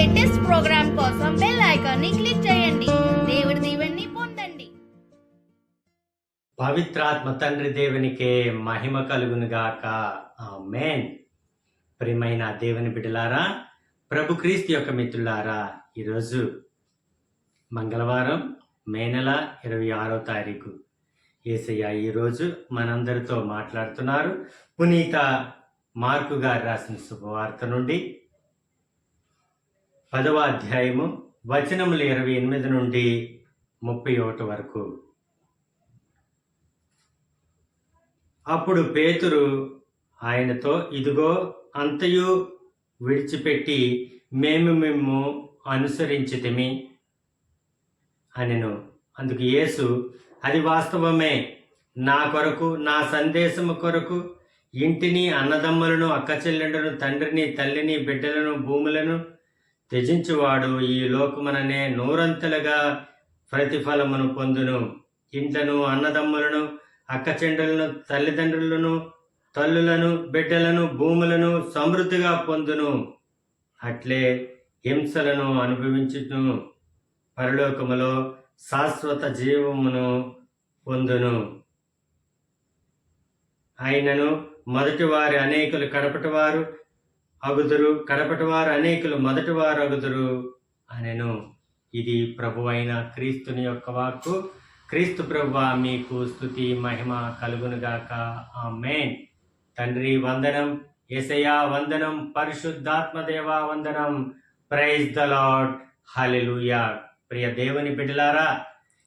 Latest programme కోసం bell icon ని click చేయండి. దేవుడి దీవెనని పొందండి. పవిత్రాత్మ తండ్రి దేవునికే మహిమ కలుగును గాక. ఆమేన్. ప్రియమైన దేవుని బిడ్డలారా, ప్రభు క్రీస్తు యొక్క మిత్రులారా, ఈరోజు మంగళవారం మే నెల 26వ తారీఖు. యేసయ్య ఈరోజు మనందరితో మాట్లాడుతున్నారు. పునీత మార్కు గారు రాసిన శుభవార్త నుండి 10వ అధ్యాయము వచనములు 28 నుండి 31 వరకు. అప్పుడు పేతురు ఆయనతో, ఇదిగో అంతయు విడిచిపెట్టి మేము మిమ్ము అనుసరించితిమి అనెను. అందుకు యేసు, అది వాస్తవమే. నా కొరకు, నా సందేశము కొరకు ఇంటిని, అన్నదమ్ములను, అక్కచెల్లెండును, తండ్రిని, తల్లిని, బిడ్డలను, భూములను త్యజించువాడు ఈ లోకముననే నూరంతలుగా ప్రతిఫలమును పొందును. ఇంట్లను, అన్నదమ్ములను, అక్కచెండులను, తల్లిదండ్రులను, తల్లులను, బిడ్డలను, భూములను సమృద్ధిగా పొందును. అట్లే హింసలను అనుభవించును, పరలోకములో శాశ్వత జీవమును పొందును. అయినను మొదటివారు అనేకులు కడపటివారు అగుదురు, కడపటివారు అనేకులు మొదటివారు అగుదురు అనెను. ఇది ప్రభువైన క్రీస్తుని యొక్క వాక్కు. క్రీస్తు ప్రభువా, మీకు స్తుతి మహిమ కలుగునుగాక. ఆమేన్. తండ్రి వందనం, యేసయ్యా వందనం, పరిశుద్ధాత్మదేవా వందనం. Praise the Lord. హల్లెలూయా. ప్రియ దేవుని బిడ్డలారా,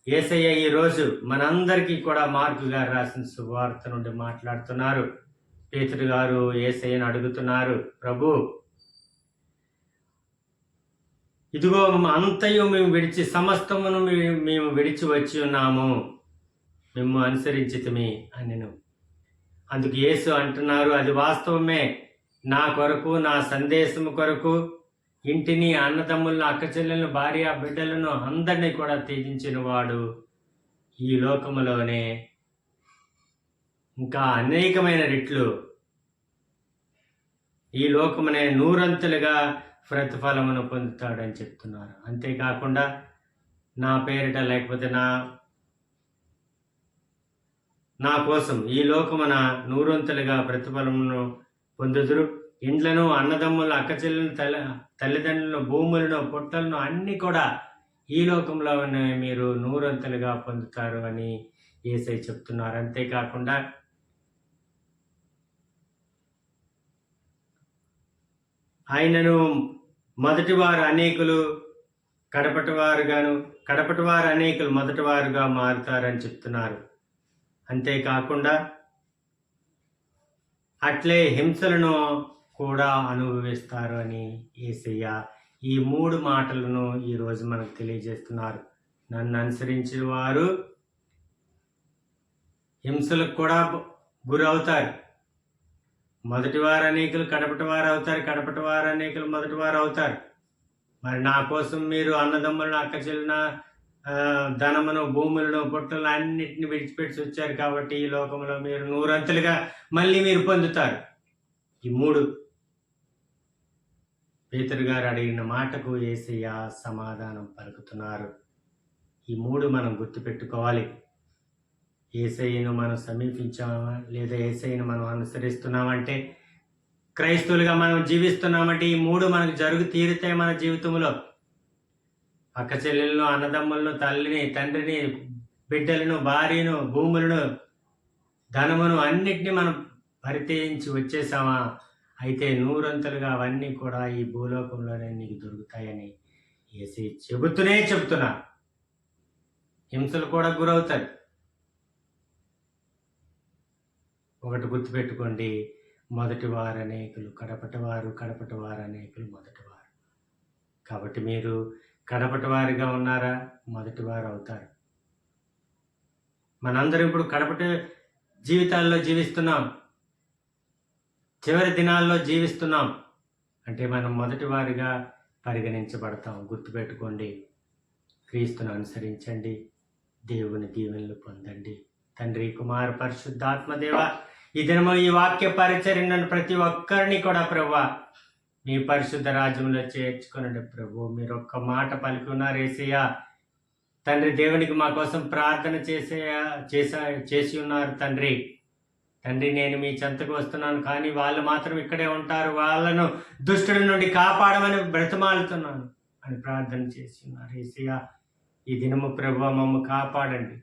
యేసయ్య ఈరోజు మనందరికీ కూడా మార్కు గారు రాసిన శుభవార్త నుండి మాట్లాడుతున్నారు. పేతురు గారు యేసయ్యను అడుగుతున్నారు, ప్రభు, ఇదిగో అంతయు మేము విడిచి, సమస్తమును మేము విడిచి వచ్చి ఉన్నాము, మేము అనుసరించితిమి అనెను. అందుకు యేసు అంటున్నారు, అది వాస్తవమే. నా కొరకు, నా సందేశము కొరకు ఇంటిని, అన్నదమ్ములను, అక్కచెల్లెలను, భార్య బిడ్డలను అందరినీ కూడా త్యజించిన వాడు ఈ లోకములోనే ఇంకా అనేకమైన రెట్లు ఈ లోకమునే నూరంతులుగా ప్రతిఫలమును పొందుతాడని చెప్తున్నారు. అంతేకాకుండా నా పేరిట, లేకపోతే నా కోసం ఈ లోకమున నూరంతులుగా ప్రతిఫలమును పొందుదురు. ఇండ్లను, అన్నదమ్ములను, అక్కచెల్లెలను, తల్లిదండ్రులను, భూములను, పొట్టలను అన్ని కూడా ఈ లోకంలో మీరు నూరంతులుగా పొందుతారు అని యేసయ్య చెప్తున్నారు. అంతేకాకుండా ఆయనను మొదటివారు అనేకులు కడపటివారు అనేకులు మొదటివారుగా మారుతారని చెప్తున్నారు. అంతేకాకుండా అట్లే హింసలను కూడా అనుభవిస్తారు అని యేసయ్య ఈ 3 మాటలను ఈరోజు మనకు తెలియజేస్తున్నారు. నన్ను అనుసరించిన వారు హింసలకు కూడా గురవుతారు. మొదటివారు అనేకులు కడపటివారు అవుతారు, కడపటివారు అనేకులు మొదటివారు అవుతారు. మరి నా కోసం మీరు అన్నదమ్ములను, అక్కచెల్లిన ధనమును, భూములను, పొట్టులను అన్నిటిని విడిచిపెట్టి వచ్చారు కాబట్టి ఈ లోకంలో మీరు నూరంతులుగా మళ్ళీ మీరు పొందుతారు. ఈ 3 పేతురు గారు అడిగిన మాటకు యేసయ్య సమాధానం పలుకుతున్నారు. ఈ 3 మనం గుర్తుపెట్టుకోవాలి. యేసయ్యను మనం సమీపించామా, లేదా యేసయ్యను మనం అనుసరిస్తున్నామంటే, క్రైస్తవులుగా మనం జీవిస్తున్నామంటే ఈ 3 మనకు జరుగు తీరుతాయి మన జీవితంలో. అక్క చెల్లెలను, అన్నదమ్ములను, తల్లిని, తండ్రిని, బిడ్డలను, భార్యను, భూములను, ధనమును అన్నిటినీ మనం పరిత్యజించి వచ్చేసామా, అయితే నూరంతలుగా అవన్నీ కూడా ఈ భూలోకంలోనే నీకు దొరుకుతాయని యేసయ్య చెబుతున్నా. హింసలు కూడా గురవుతాయి. ఒకటి గుర్తుపెట్టుకోండి, మొదటివారు అనేకులు కడపటివారు, కడపటివారు అనేకులు మొదటివారు. కాబట్టి మీరు కడపటివారిగా ఉన్నారా, మొదటివారు అవుతారు. మనందరం ఇప్పుడు కడపటి జీవితాల్లో జీవిస్తున్నాం, చివరి దినాల్లో జీవిస్తున్నాం అంటే మనం మొదటివారిగా పరిగణించబడతాం. గుర్తుపెట్టుకోండి. క్రీస్తును అనుసరించండి, దేవుని దీవెనలు పొందండి. తండ్రి, కుమార, పరిశుద్ధాత్మదేవ, ఈ దినము ఈ వాక్య పరిచర్యను ప్రతి ఒక్కరిని కూడా ప్రభువా మీ పరిశుద్ధ రాజ్యంలో చేర్చుకునండి ప్రభు. మీరు ఒక్క మాట పలుకున్నారు యేసయ్య. తండ్రి, దేవునికి మా కోసం ప్రార్థన చేసి ఉన్నారు తండ్రి. తండ్రి, నేను మీ చెంతకు వస్తున్నాను, కానీ వాళ్ళు మాత్రం ఇక్కడే ఉంటారు, వాళ్ళను దుష్టుడి నుండి కాపాడమని బ్రతమాలుతున్నాను అని ప్రార్థన చేసి ఉన్నారు యేసయ్య. ఈ దినము ప్రభువా మమ్మ కాపాడండి,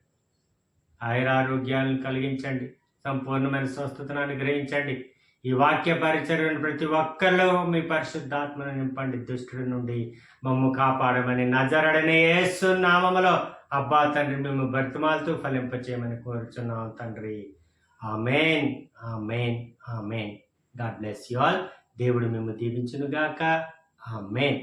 ఆయురారోగ్యాలను కలిగించండి, సంపూర్ణమైన స్వస్థతను అనుగ్రహించండి. ఈ వాక్య పరిచర్యను ప్రతి ఒక్కరిలో మీ పరిశుద్ధాత్మను నింపండి, దుష్టుడి నుండి మమ్ము కాపాడమని నజరుడైన యేసు నామములో అబ్బా తండ్రి మేము బ్రతిమాలుతూ ఫలింపచేయమని కోరుచున్నాం తండ్రి. ఆమేన్, ఆమేన్, ఆమేన్. God bless you all. దేవుడు మేము దీవించును గాక. ఆమేన్.